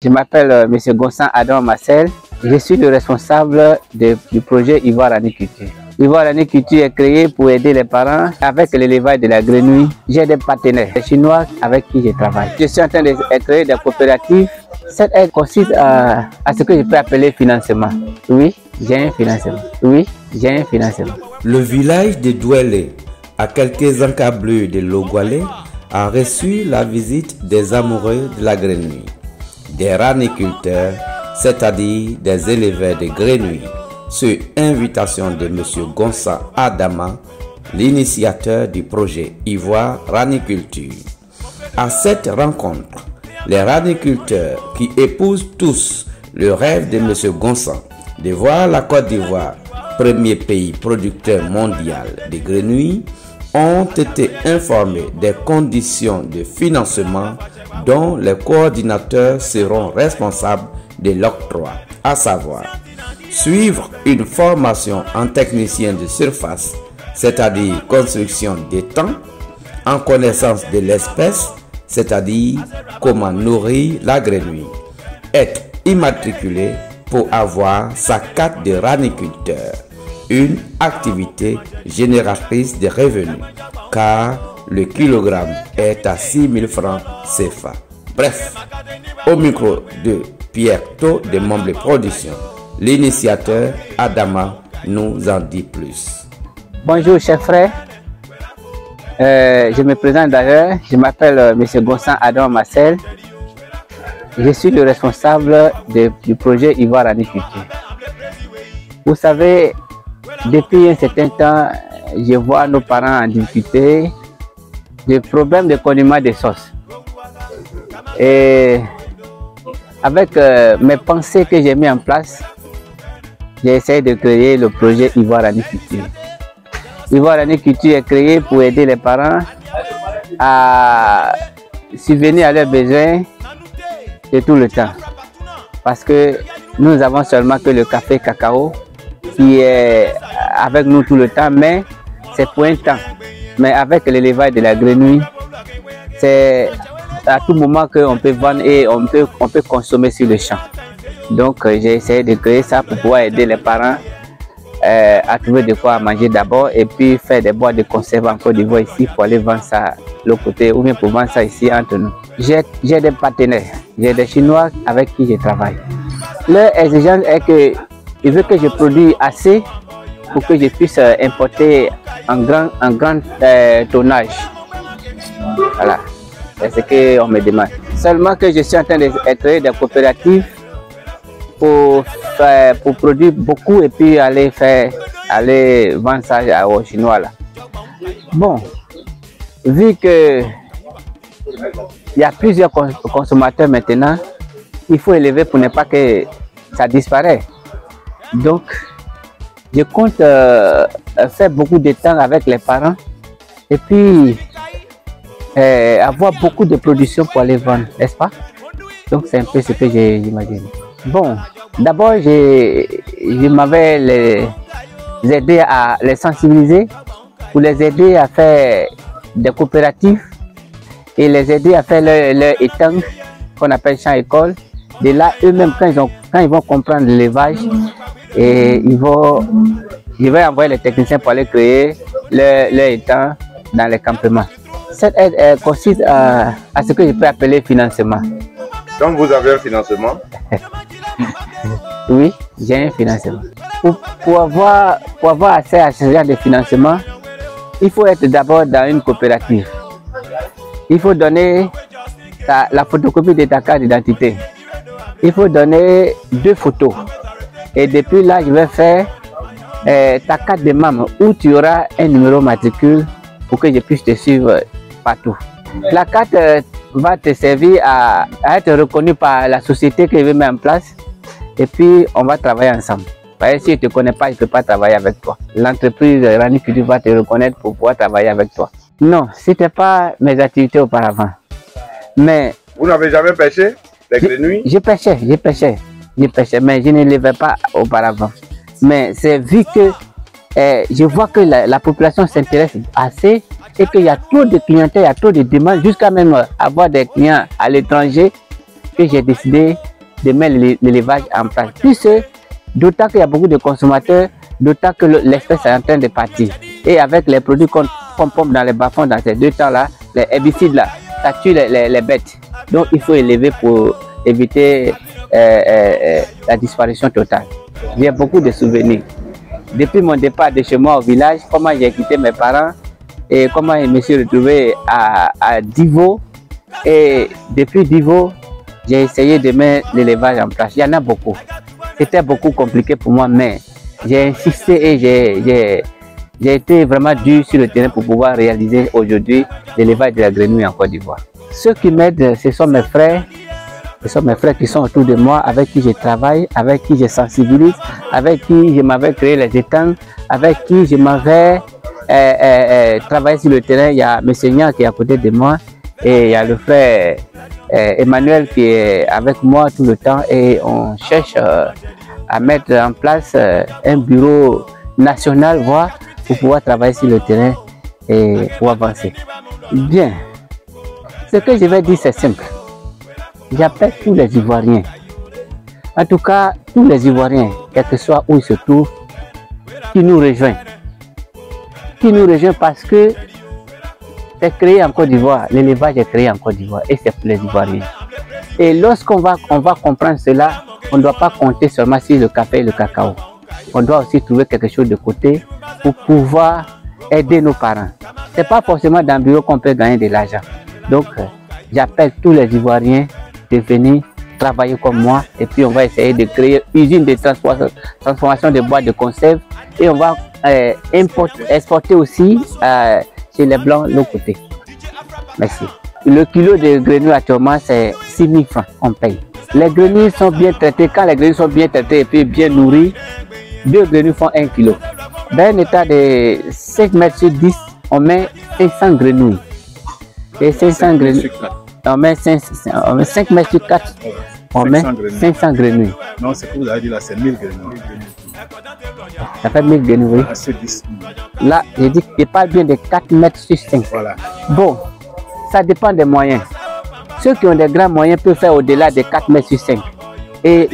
Je m'appelle M. Gonsan Adam Marcel. Je suis le responsable du projet Ivoire Raniculture. Ivoire Raniculture est créé pour aider les parents avec l'élevage de la grenouille. J'ai des partenaires, des Chinois avec qui je travaille. Je suis en train de créer des coopératives. Cette aide consiste à ce que je peux appeler financement. Oui, j'ai un financement. Oui, j'ai un financement. Le village de Douélé, à quelques encablures de Logoualé, a reçu la visite des amoureux de la grenouille, des raniculteurs, c'est-à-dire des éleveurs de grenouilles, sur invitation de M. Gonsan Adama, l'initiateur du projet Ivoire Raniculture. À cette rencontre, les raniculteurs qui épousent tous le rêve de M. Gonsan de voir la Côte d'Ivoire, premier pays producteur mondial de grenouilles, ont été informés des conditions de financement dont les coordinateurs seront responsables de l'octroi, à savoir suivre une formation en technicien de surface, c'est-à-dire construction d'étangs, en connaissance de l'espèce, c'est-à-dire comment nourrir la grenouille, être immatriculé pour avoir sa carte de raniculteur, une activité génératrice de revenus, car le kilogramme est à 6 000 francs CFA. Bref, au micro de Pierre Tau de Membre Production, l'initiateur Adama nous en dit plus. Bonjour chers frères, je me présente d'ailleurs, je m'appelle M. Gonsan Adam Marcel. Je suis le responsable du projet Ivoire Raniculture. Vous savez, depuis un certain temps, je vois nos parents en difficulté, des problèmes de condiment des sauces. Et avec mes pensées que j'ai mis en place, j'ai essayé de créer le projet Ivoire Raniculture. Ivoire Raniculture est créé pour aider les parents à subvenir à leurs besoins de tout le temps. Parce que nous avons seulement que le café cacao qui est avec nous tout le temps, mais c'est pour un temps. Mais avec l'élevage de la grenouille, c'est à tout moment qu'on peut vendre et on peut consommer sur le champ. Donc j'ai essayé de créer ça pour pouvoir aider les parents à trouver de quoi manger d'abord et puis faire des boîtes de conserve en Côte d'Ivoire ici pour aller vendre ça de l'autre côté ou bien pour vendre ça ici entre nous. J'ai des partenaires, j'ai des Chinois avec qui je travaille. Leur exigence est qu'ils veulent que je produise assez pour que je puisse importer en grand tonnage. Voilà, c'est ce qu'on me demande. Seulement que je suis en train de créer des coopératives pour produire beaucoup et puis aller vendre ça aux Chinois là. Bon, vu que il y a plusieurs consommateurs maintenant, il faut élever pour ne pas que ça disparaisse. Donc, je compte faire beaucoup de temps avec les parents et puis avoir beaucoup de production pour aller vendre, n'est-ce pas? Donc, c'est un peu ce que j'imagine. Bon, d'abord, je m'avais les aider à les sensibiliser pour les aider à faire des coopératives et les aider à faire leur étang qu'on appelle champ école. De là, eux-mêmes, quand ils vont comprendre l'élevage, et je vais envoyer les techniciens pour aller créer leur étang dans les campements. Cette aide consiste à ce que je peux appeler financement. Donc vous avez un financement? Oui, j'ai un financement. Pour avoir accès à ce genre de financement, il faut être d'abord dans une coopérative. Il faut donner la photocopie de ta carte d'identité. Il faut donner 2 photos. Et depuis là, je vais faire ta carte de membre où tu auras un numéro matricule pour que je puisse te suivre partout. La carte va te servir à être reconnue par la société que je vais mettre en place. Et puis, on va travailler ensemble. Parce que si je ne te connais pas, je ne peux pas travailler avec toi. L'entreprise Raniculture va te reconnaître pour pouvoir travailler avec toi. Non, ce n'était pas mes activités auparavant. Mais vous n'avez jamais pêché les grenouilles? Je pêchais, mais je ne l'élevais pas auparavant. Mais c'est vu que je vois que la population s'intéresse assez et qu'il y a trop de clientèle, il y a trop de demandes, jusqu'à même avoir des clients à l'étranger que j'ai décidé de mettre l'élevage en place. D'autant qu'il y a beaucoup de consommateurs, d'autant que l'espèce est en train de partir. Et avec les produits qu'on pompe dans les bas-fonds dans ces 2 temps-là, les herbicides là, ça tue les bêtes. Donc il faut élever pour éviter la disparition totale. J'ai beaucoup de souvenirs. Depuis mon départ de chez moi au village, comment j'ai quitté mes parents et comment je me suis retrouvé à Divo. Et depuis Divo, j'ai essayé de mettre l'élevage en place. Il y en a beaucoup. C'était beaucoup compliqué pour moi, mais j'ai insisté et j'ai été vraiment dur sur le terrain pour pouvoir réaliser aujourd'hui l'élevage de la grenouille en Côte d'Ivoire. Ceux qui m'aident, ce sont mes frères. Ce sont mes frères qui sont autour de moi, avec qui je travaille, avec qui je sensibilise, avec qui je m'avais créé les étangs, avec qui je m'avais travaillé sur le terrain. Il y a M. Niang qui est à côté de moi et il y a le frère Emmanuel qui est avec moi tout le temps et on cherche à mettre en place un bureau national, voire pour pouvoir travailler sur le terrain et pour avancer. Bien, ce que je vais dire c'est simple. J'appelle tous les Ivoiriens, en tout cas tous les Ivoiriens, quel que soit où ils se trouvent, qui nous rejoignent. Qui nous rejoignent parce que c'est créé en Côte d'Ivoire, l'élevage est créé en Côte d'Ivoire et c'est pour les Ivoiriens. Et lorsqu'on va comprendre cela, on ne doit pas compter seulement sur le café et le cacao. On doit aussi trouver quelque chose de côté pour pouvoir aider nos parents. Ce n'est pas forcément dans le bureau qu'on peut gagner de l'argent. Donc, j'appelle tous les Ivoiriens de venir travailler comme moi et puis on va essayer de créer une usine de transformation de boîtes de conserve et on va exporter aussi chez les Blancs de l'autre côté. Merci. Le kilo de grenouilles actuellement c'est 6 000 francs on paye. Les grenouilles sont bien traitées. Quand les grenouilles sont bien traitées et puis bien nourries, 2 grenouilles font 1 kilo. Dans un état de 5 mètres sur 10, on met 500 grenouilles. Et 500 grenouilles. On met 5 mètres sur 4, on met 500 grenouilles. Non, c'est que vous avez dit là, c'est 1000 grenouilles. Ça fait 1000 grenouilles. Là, je parle bien de 4 mètres sur 5. Voilà. Bon, ça dépend des moyens. Ceux qui ont des grands moyens peuvent faire au-delà de 4 mètres sur 5. Et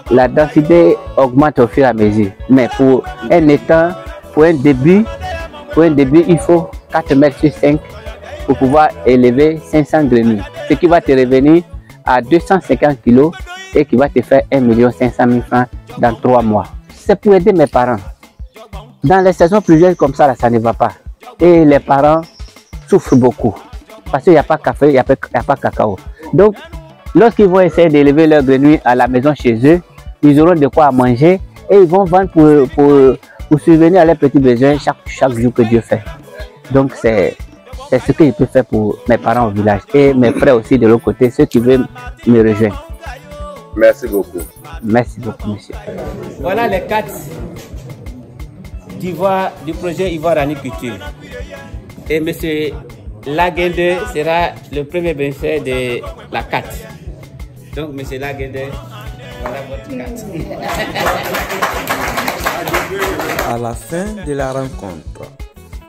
la densité augmente au fur et à mesure. Mais pour un étang, pour un début, il faut 4 mètres sur 5. Pour pouvoir élever 500 grenouilles, ce qui va te revenir à 250 kg et qui va te faire 1 500 000 francs dans 3 mois. C'est pour aider mes parents. Dans les saisons pluvieuses comme ça, là, ça ne va pas. Et les parents souffrent beaucoup parce qu'il n'y a pas de café, il n'y a pas de cacao. Donc, lorsqu'ils vont essayer d'élever leurs grenouilles à la maison chez eux, ils auront de quoi manger et ils vont vendre pour subvenir à leurs petits besoins chaque jour que Dieu fait. Donc, c'est ce que je peux faire pour mes parents au village et mes frères aussi de l'autre côté, ceux qui veulent me rejoindre. Merci beaucoup. Merci beaucoup, monsieur. Voilà les 4 d'Ivoire du projet Ivoire Raniculture. Et monsieur Laguende sera le premier bénéficiaire de la 4. Donc, monsieur Laguende, voilà votre 4. À la fin de la rencontre,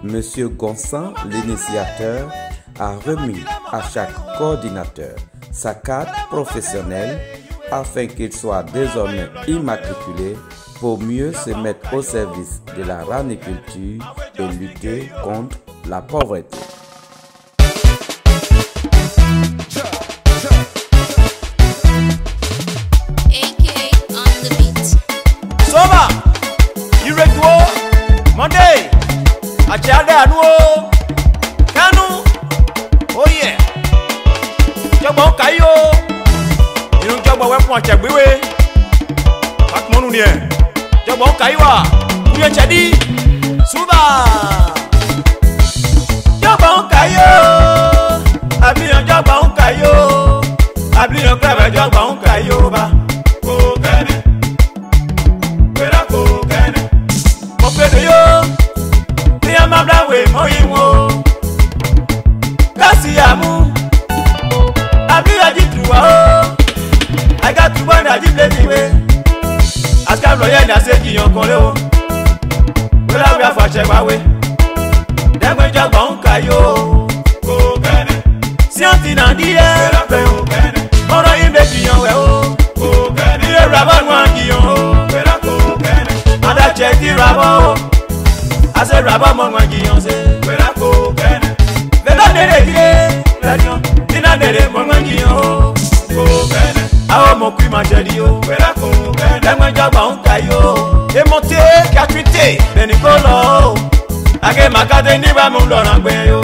Monsieur Gonsan, l'initiateur, a remis à chaque coordinateur sa carte professionnelle afin qu'il soit désormais immatriculé pour mieux se mettre au service de la raniculture et lutter contre la pauvreté. Soma, you ready to go? Monday. Achade anuo kanu oye jogbo kayo irun jogbo we fun achegbewe akmonu ni e jogbo kaiwa ni echedi suba jogbo kayo abiyan jogbo kayo abiyan krebe jogbo kayo ba ko kene pera ko kene mo pede yo Mablawe moyiwo Kasiamu Abia jituwa o I got to burn that place away Aska bloye na se jiyan kan le o Wela we afache bawe Degbe jagba nka yo Ko kene Si anti na die Wela pe o kene mon cul m'a dit yo. Les moins jagba on caillou. Et monté, gratuité, ben Nicolo. Ake makate ni ba mon lona gbe yo.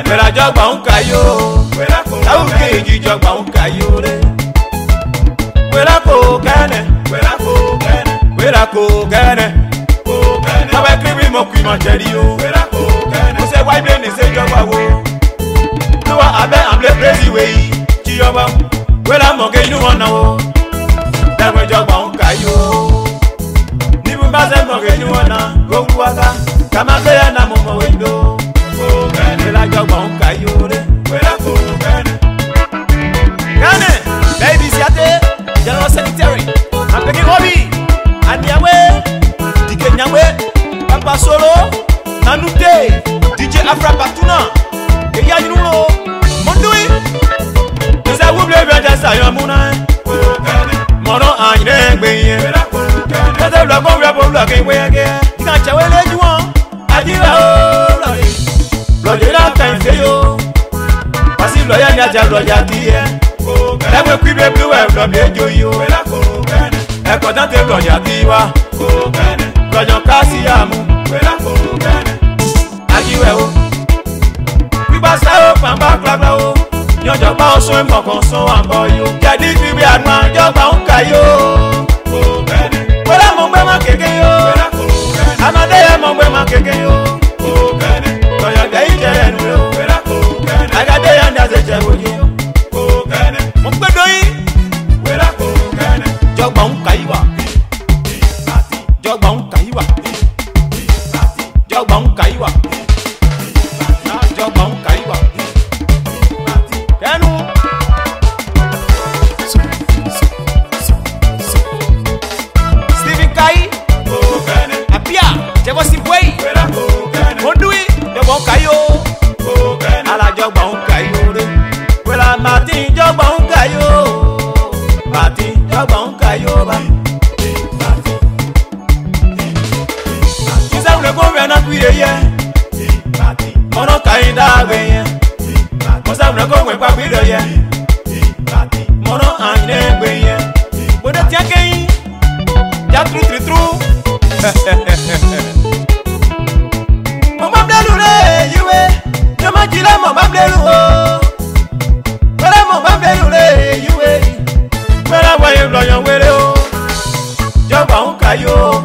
Mais la jagba on caillou. La ou keji jagba on caillou le. Wela ko kene. Wela ko kene. Awe kribi mon cul m'a dit yo. Vous savez why bien c'est jagba wo. Nous abe amble prési wey. Ti yoba. Wela mo ke nu wona wo. Dagwe jagba on caillou. Ni bu baze mo ke nu wona. Go waka. Kama beya na mo mo window. Wela jagba on caillou le. Gane, baby siate, General Secretary, I'm taking hobby, Aniawe, Dike Nyawe, Papa Solo, Nanute, DJ Afra Patuna, Eya Yuno, Mondui, Esa Wuble Vajasa Yamuna, Mono Anye Beye, Kata Blago Rabo Blake Wege, Kanchawele Juan, Adira, Lodera Time Feyo. Pasi loya ni aja loya tiye. Ewe kwibe blue lo mi ejo yo. E ko dan te loya tiwa. Loyo kasi amu. Ajiwe o. Kwiba sa o pamba klabla o. Nyojo pa o so mo kan so ambo yo. Jadi kwibe anwa jogba un kayo. Wala mo gbe ma keke yo. Amade ya mo gbe ma keke yo. Loyo de ije enu yo. Agade yanda se chewoji. Mo gbe doyin. Jogba un kaiwa. Jogba un kaiwa. Jogba un kaiwa. Jogba un kaiwa. Kenu. Stephen Kai. Apia. Jebo Sibway. Mondui. Jogba un kayo. Ala jogba un kayo re. Wela Martin jogba un kayo. Martin jogba un kayo ba. Kisa ule konwe na kuire ye. Mono kai da we ye. Kosa ule konwe pa kuire ye. Mono ane we ye. Bode tiake. Ja tru. Mama blelure yiwe. Nyama jila mo bambelu o. Wala mo bambelu le yiwe. Wala wa ye lo yan were o. Jogba un kayo.